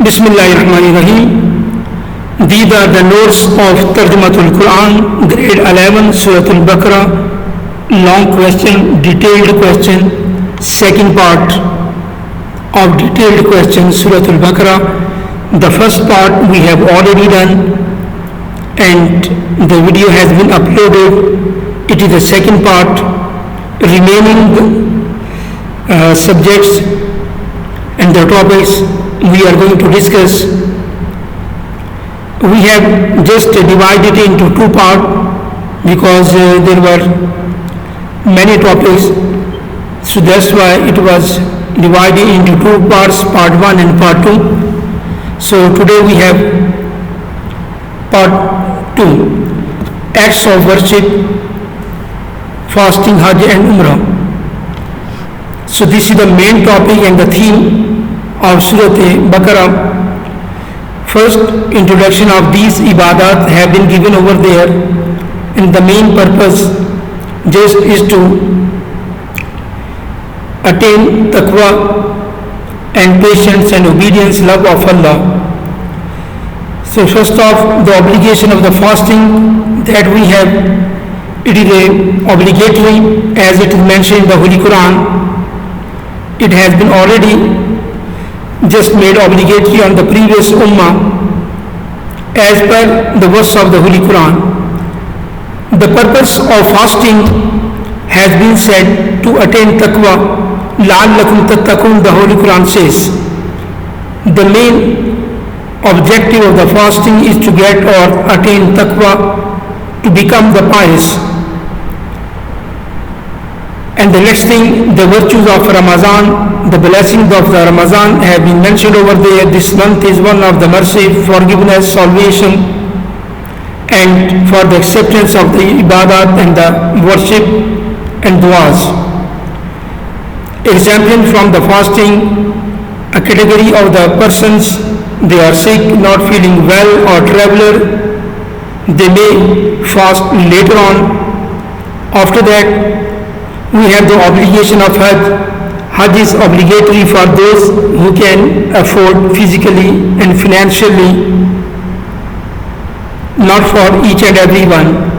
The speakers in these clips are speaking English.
Bismillahirrahmanirrahim. These are the notes of Tarjamat-ul-Quran Grade 11, Surah Al-Baqarah, long question, detailed question, second part of detailed question, Surah Al-Baqarah. The first part we have already done and the video has been uploaded. It is the second part, remaining subjects and the topics we are going to discuss. We have just divided it into two parts because there were many topics, so that's why it was divided into two parts, part 1 and part 2. So today we have part 2, acts of worship, fasting, Hajj and Umrah. So this is the main topic and the theme of Surah Al-Baqarah. First, introduction of these ibadat have been given over there, and the main purpose just is to attain taqwa and patience and obedience, love of Allah. So first off, the obligation of the fasting that we have, it is obligatory as it is mentioned in the Holy Quran. It has been already just made obligatory on the previous ummah as per the verse of the Holy Quran. The purpose of fasting has been said to attain taqwa. La'allakum tattaqun, the Holy Quran says. The main objective of the fasting is to get or attain taqwa, to become the pious. And the next thing, the virtues of Ramadan, the blessings of the Ramadan have been mentioned over there. This month is one of the mercy, forgiveness, salvation, and for the acceptance of the ibadat and the worship and du'as. Example from the fasting, a category of the persons, they are sick, not feeling well, or traveler, they may fast later on. After that, we have the obligation of Hajj. Hajj is obligatory for those who can afford physically and financially, not for each and every one.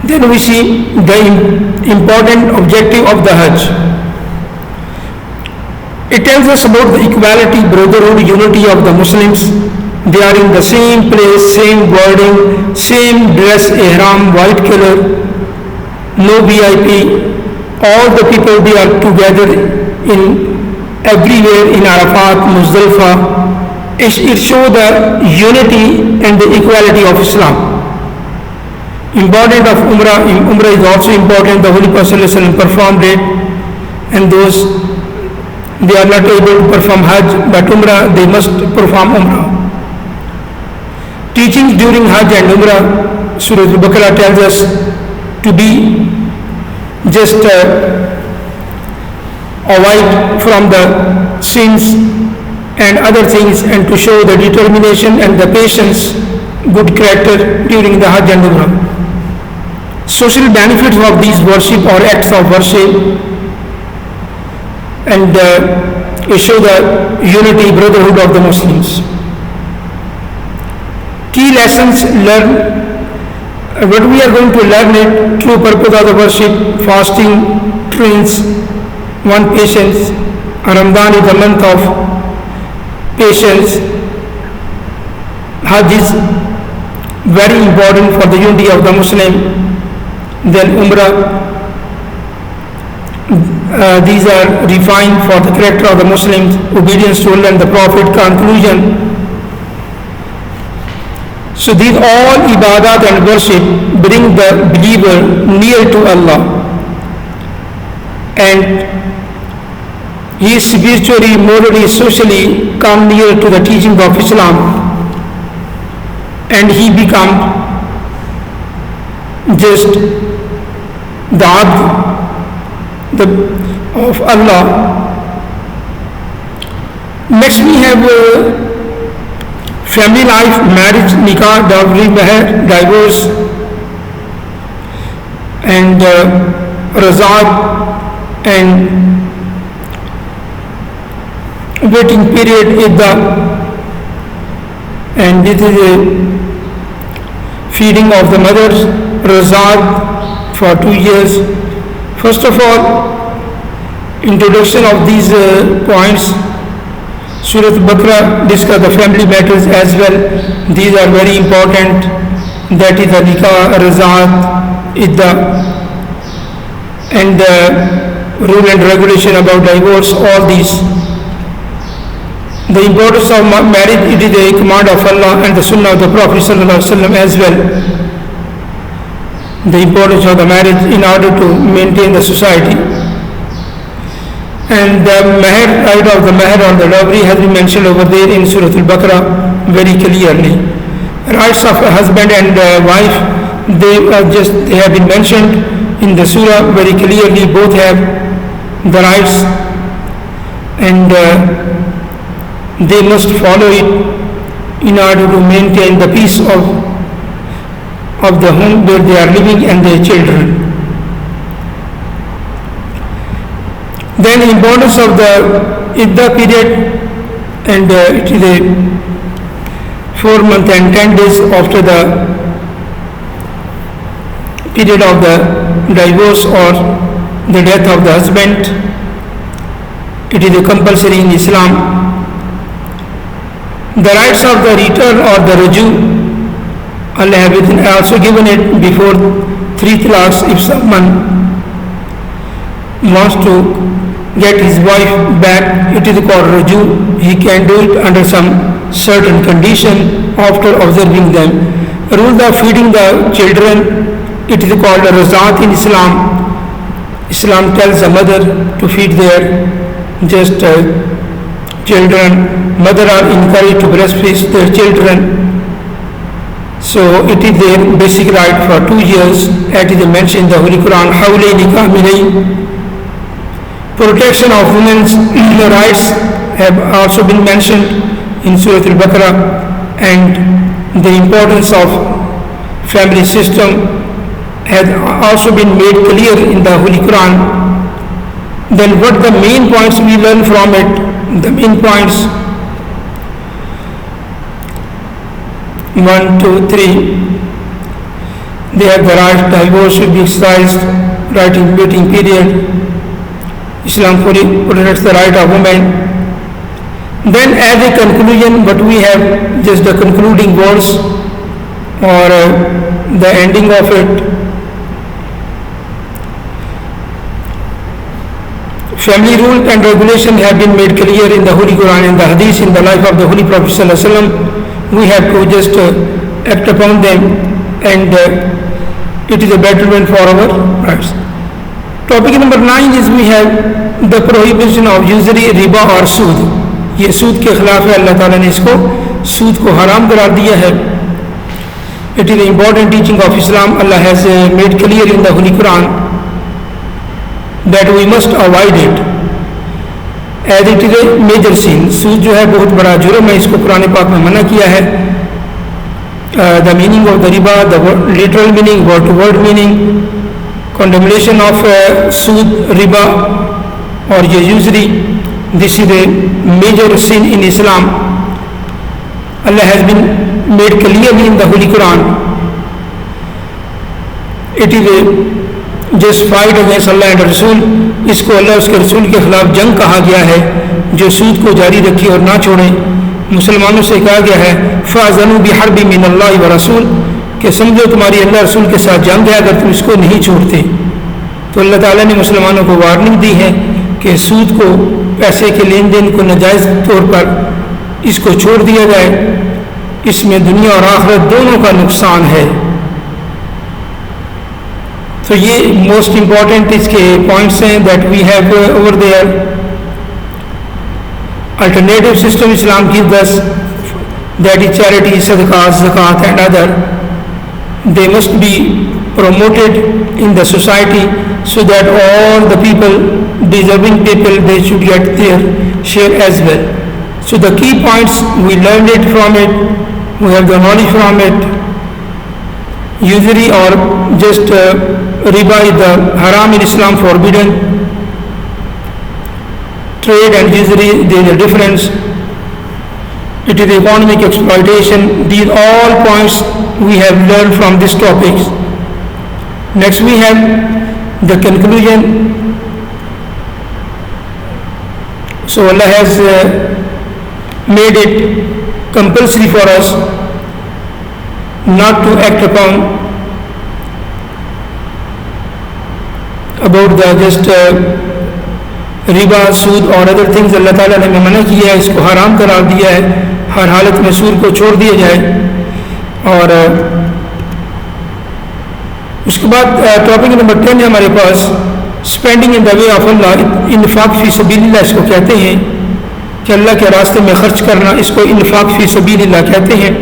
Then we see the important objective of the Hajj. It tells us about the equality, brotherhood, unity of the Muslims. They are in the same place, same wording, same dress, ihram, white color, no VIP, all the people they are together in everywhere in Arafat, Muzdalifah. It shows the unity and the equality of Islam. Important of Umrah. Umrah is also important. The Holy Prophet ﷺ performed it, and those they are not able to perform Hajj, but Umrah they must perform Umrah. Teachings during Hajj and Umrah, Surah Al-Baqarah tells us to be just avoid from the sins and other things, and to show the determination and the patience, good character during the Hajj and Umrah. Social benefits of these worship or acts of worship, and it show the unity, brotherhood of the Muslims. Key lessons learned. What we are going to learn it, true purpose of the worship. Fasting trains one patience. Ramadan is the month of patience. Hajj is very important for the unity of the Muslim. Then Umrah, these are refined for the character of the Muslims, obedience to Allah and the Prophet. Conclusion. So these all ibadat and worship bring the believer near to Allah, and he is spiritually, morally, socially come near to the teaching of Islam, and he becomes just the abd of Allah. Next we have family life, marriage, nikah, dowry, meher, divorce, and razad, and waiting period idda, and this is a feeding of the mother's razad for 2 years. First of all, introduction of these points. Surah Al-Baqarah discuss the family matters as well. These are very important. That is the nikah, razad, idda, and the rule and regulation about divorce, all these. The importance of marriage, it is a command of Allah and the sunnah of the Prophet ﷺ as well. The importance of the marriage in order to maintain the society. And the mahr, right of the mahr or the dowry has been mentioned over there in Surah Al-Baqarah very clearly. Rights of a husband and wife, they have been mentioned in the surah very clearly. Both have the rights, and they must follow it in order to maintain the peace of the home where they are living and their children. Then the importance of the idda period, and it is a 4 months and 10 days after the period of the divorce or the death of the husband. It is a compulsory in Islam. The rights of the return or the raju, Allah has also given it before 3 talaqs. If someone wants to get his wife back, it is called raju. He can do it under some certain condition after observing them. Rule of feeding the children, it is called a razat in Islam. Islam tells the mother to feed their children. Mother are encouraged to breastfeed their children. So it is their basic right for 2 years, as is mentioned in the Holy Quran. Hawlaini kamilain. Protection of women's rights have also been mentioned in Surah Al-Baqarah, and the importance of family system has also been made clear in the Holy Quran. Then what the main points we learn from it? The main points 1, 2, 3. They have the right, divorce should be exercised, right in waiting period. Islam fully protects the right of women. Then as a conclusion, what we have, just the concluding words or the ending of it. Family rule and regulation have been made clear in the Holy Quran and the Hadith in the life of the Holy Prophet ﷺ. We have to just act upon them, and it is a betterment for our rights. Topic number 9 is we have the prohibition of usury, riba or sood. ये सूद के खिलाफ है. अल्लाह ताला ने इसको सूद को हराम करार दिया है. It is an important teaching of Islam. Allah has made clear in the Holy Quran that we must avoid it, as it is a major sin. सूद जो है बहुत बड़ा जुर्म है, इसको कुरान पाक में मना किया है. The meaning of the riba, the literal meaning, word to word meaning, condemnation of Sood, riba or usury. This is a major sin in Islam. Allah has been made clearly in the Holy Quran. It is a just fight against Allah and Rasul. इसको अल्लाह उसके रसूल के खिलाफ जंग कहा गया है. जो सूद को जारी रखे और ना छोड़े. मुसलमानों से कहा गया है फ़ाज़नु बिहर्बि मिनल्लाहि व रसूल, कि समझो तुम्हारी अल्लाह रसूल के साथ जंग है अगर तुम इसको नहीं छोड़ते. तो अल्लाह ताला ने मुसलमानों को वार्निंग दी है कि सूद को, पैसे के लेन देन को नाजायज़ तौर पर इसको छोड़ दिया जाए. इसमें दुनिया और आखिरत दोनों का नुकसान है. तो ये मोस्ट इम्पॉर्टेंट इसके पॉइंट्स हैं that we have over there. Alternative system Islam gives us, that is charity, सदक़ात, ज़कात and other. They must be promoted in the society so that all the people, deserving people, they should get their share as well. So the key points, we learned it from it, we have the knowledge from it. Usury or just riba is the haram in Islam, forbidden. trade and usury, there is a difference. It is economic exploitation. These all points we have learned from this topic. Next we have the conclusion. So Allah has made it compulsory for us not to act upon about the just रिबा, सूद और other things अल्लाह ताला ने हमें मना किया है, इसको हराम करार दिया है, हर हालत में सूद को छोड़ दिया जाए। और उसके बाद टॉपिक नंबर 10 है हमारे पास spending in the way of Allah, इन्फाक फी सबीलिल्लाह इसको कहते हैं कि अल्लाह के रास्ते में खर्च करना, इसको इन्फाक फी सबीलिल्लाह कहते हैं।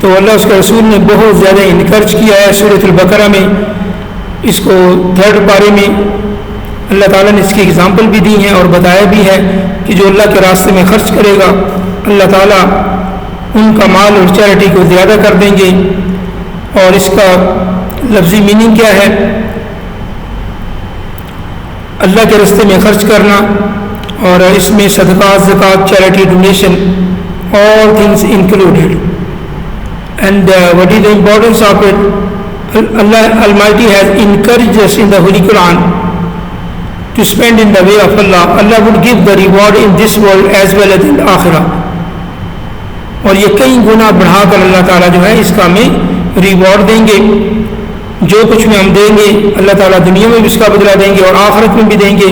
तो अल्लाह उसके रसूल ने बहुत ज़्यादा इनकरेज किया है सूरह अल-बकरा में, इसको 3rd पारे में अल्लाह ताला ने इसकी एग्जाम्पल भी दी हैं और बताया भी है कि जो अल्लाह के रास्ते में खर्च करेगा अल्लाह ताला उनका माल और चैरिटी को ज़्यादा कर देंगे। और इसका लफ्ज़ी मीनिंग क्या है? अल्लाह के रास्ते में खर्च करना, और इसमें सदक़ात, ज़कात, charity, donation, all things included. And what is the importance of it? Allah Almighty has encouraged us in the Holy Quran to spend in the way of Allah. Allah would give the reward in this world as well as in the Akhirah. और ये कई गुना बढ़ाकर अल्लाह ताला जो है इसका हमें reward देंगे। जो कुछ में हम देंगे अल्लाह ताला दुनिया में भी इसका बदला देंगे और आखिरत में भी देंगे।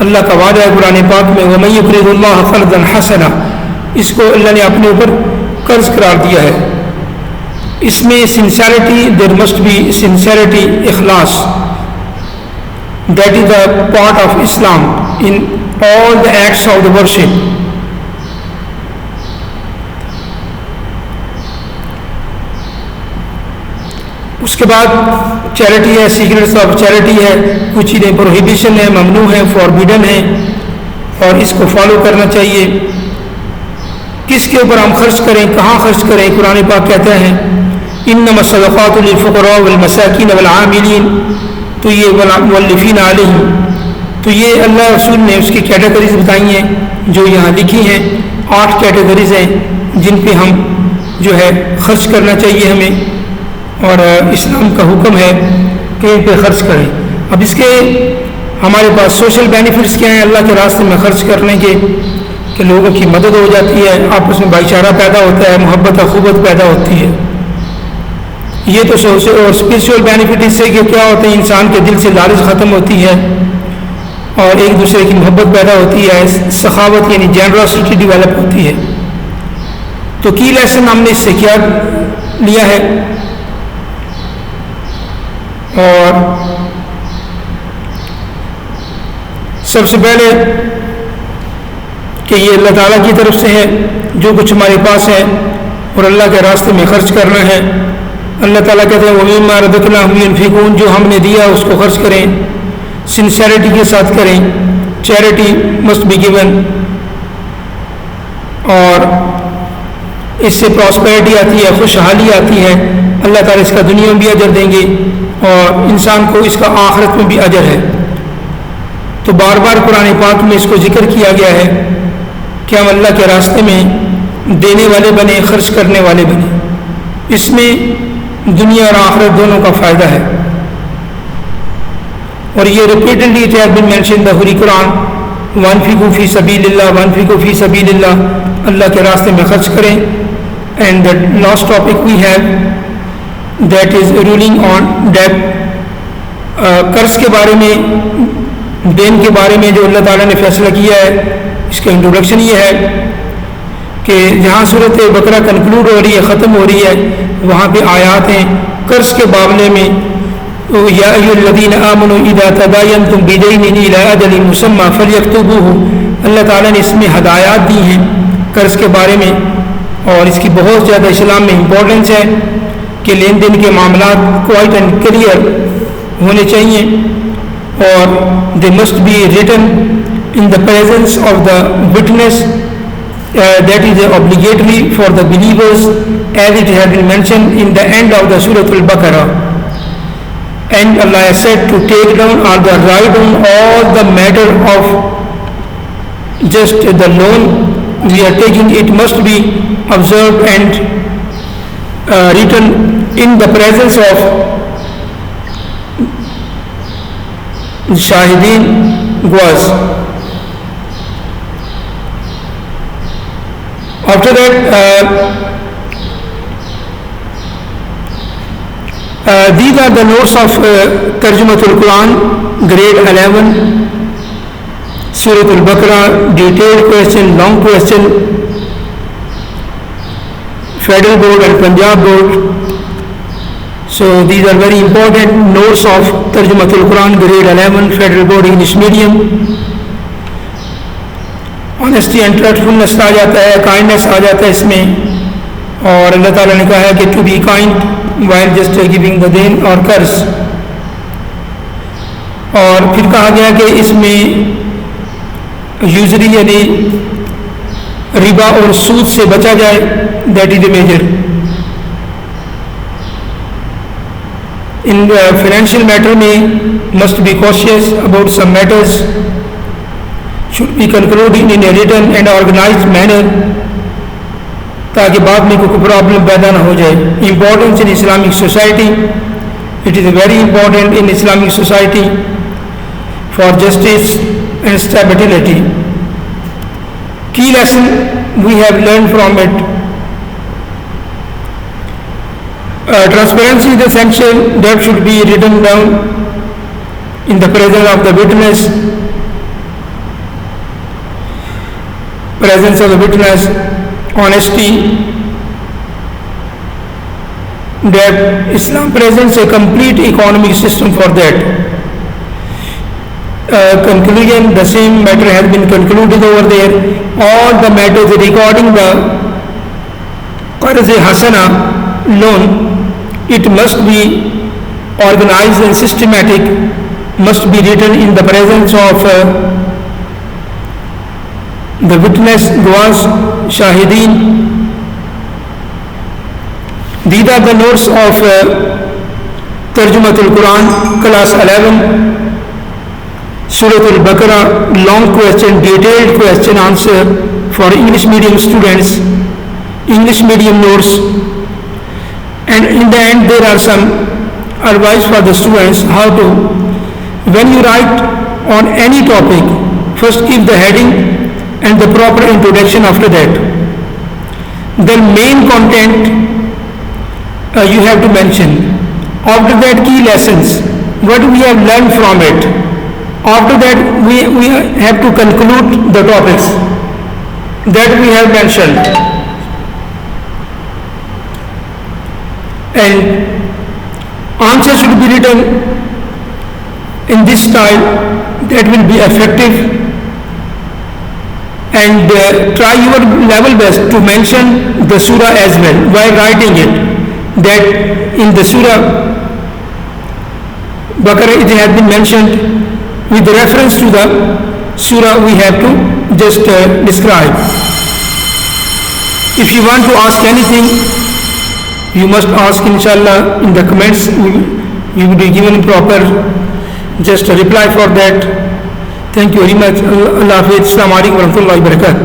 अल्लाह का वादा है कुरान पाक में, वमन युक़रिदुल्लाह क़र्ज़न हसना, इसको अल्लाह ने अपने ऊपर कर्ज करार दिया है। इसमें sincerity, there must be sincerity, इखलास, that is the part of Islam in all the acts of the worship. उसके बाद चैरिटी है, सीक्रेट्स ऑफ चैरिटी है, कुछ चीज़ें प्रोहिबिशन है, ममनू है, फॉरबिडन है, और इसको फॉलो करना चाहिए। किसके ऊपर हम खर्च करें, कहाँ खर्च करें? कुरान पाक कहते हैं इन्नमा सदक़ातु लिल-फ़ुक़रा वल-मसाकीन वल-आमिलीन, तो ये वल-मुअल्लिफ़ीन अलैहिम, तो ये अल्लाह रसूल ने उसकी कैटेगरीज बताई हैं जो यहाँ लिखी हैं। 8 कैटेगरीज हैं जिन पे हम जो है खर्च करना चाहिए हमें, और इस्लाम का हुक्म है कि इन पे खर्च करें। अब इसके हमारे पास सोशल बेनिफिट्स क्या हैं अल्लाह के रास्ते में खर्च करने के? कि लोगों की मदद हो जाती है, आपस में भाईचारा पैदा होता है, मोहब्बत अख़ुवत पैदा होती है। ये तो सोशल। और स्पिरिचुअल बेनिफिट इससे कि क्या होते हैं, इंसान के दिल से लालच ख़त्म होती है और एक दूसरे की मोहब्बत पैदा होती है, सखावत यानी जेनरसिटी डेवलप होती है। तो की लेसन हमने इससे क्या लिया है? और सबसे पहले कि ये अल्लाह ताला की तरफ से है, जो कुछ हमारे पास है और अल्लाह के रास्ते में खर्च करना है। अल्लाह ताला कहते हैं वमीम्मा रज़क़नाहुम युनफ़िक़ून, जो हमने दिया उसको खर्च करें, सिंसियरिटी के साथ करें, चैरिटी मस्ट बी गिवन, और इससे प्रॉस्पेरिटी आती है, खुशहाली आती है। अल्लाह ताला इसका दुनिया में भी अजर देंगे और इंसान को इसका आखिरत में भी अजर है। तो बार बार कुरान पाक में इसको जिक्र किया गया है कि हम अल्लाह के रास्ते में देने वाले बने, खर्च करने वाले बने। इसमें दुनिया और आखिरत दोनों का फ़ायदा है। और ये repeatedly it has been mentioned in the holy Quran, वनफिकू फी सबीलिल्लाह, वनफिकू फी सबीलिल्लाह, अल्लाह के रास्ते में खर्च करें। And the last topic we have that is ruling on debt, कर्ज के बारे में, देन के बारे में जो अल्लाह ताला ने फैसला किया है। इसका इंट्रोडक्शन ये है कि जहाँ सूरत बकरा कंक्लूड हो रही है, ख़त्म हो रही है, वहाँ पे आयात हैं कर्ज के मामले में। या अय्युहल्लज़ीना आमनू इज़ा तदायनतुम बिदैनिन इला अजलिन मुसम्मा फ़ल्यक्तुबूहु, अल्लाह ताला ने इसमें हदायत दी हैं कर्ज के बारे में, और इसकी बहुत ज़्यादा इस्लाम में इम्पोर्टेंस है कि लेन देन के मामला क्वाइट एंड क्लियर होने चाहिए, और they must be written in the presence of the witness, that is obligatory for the believers as it has been mentioned in the end of the Surah Al-Baqarah. And Allah has said to take down or the write down all the matter of just the loan we are taking, it must be observed and written in the presence of Shahideen was. After that, these are the notes of Tarjamat-ul-Quran Grade 11, Surah Al-Baqarah, detailed question, long question, Federal Board and Punjab Board. So these are very important notes of Tarjamat-ul-Quran Grade 11, Federal Board English Medium. Honesty and truthfulness आ जाता है, kindness आ जाता है इसमें, और अल्लाह ताला ने कहा है कि to be kind while just giving the देन और कर्ज. और फिर कहा गया कि इसमें यूजली यानी रिबा और सूद से बचा जाए, that is a major. In financial matter में must be cautious about some matters, should be concluded in a written and organised manner, ताकि बाद में कोई प्रॉब्लम पैदा ना हो जाए. Importance in Islamic society, it is very important in Islamic society for justice and stability. Key lesson we have learned from it. Transparency is essential. That should be written down in the presence of the witness. Presence of the witness. Honesty. That Islam presents a complete economic system for that. Conclusion, the same matter has been concluded over there. All the matters regarding the Qarz Hasana loan, it must be organized and systematic, must be written in the presence of the witness, Guas, Shahideen. These are the notes of Tarjamat-ul-Quran, class 11. Surah Al-Baqarah, long question, detailed question answer for English medium students, English medium notes. And in the end there are some advice for the students how to, when you write on any topic, first give the heading and the proper introduction after that. Then main content you have to mention. After that, key lessons, what we have learned from it. After that, we have to conclude the topics that we have mentioned. And answer should be written in this style that will be effective. And try your level best to mention the surah as well while writing it. That in the Surah Baqarah it has been mentioned. With reference to the surah we have to just describe. If you want to ask anything, you must ask inshallah in the comments. You will be given proper just a reply for that. Thank you very much. Allah Hafiz. Assalamu-o-Alaikum wa rahmatullahi wa barakatuh.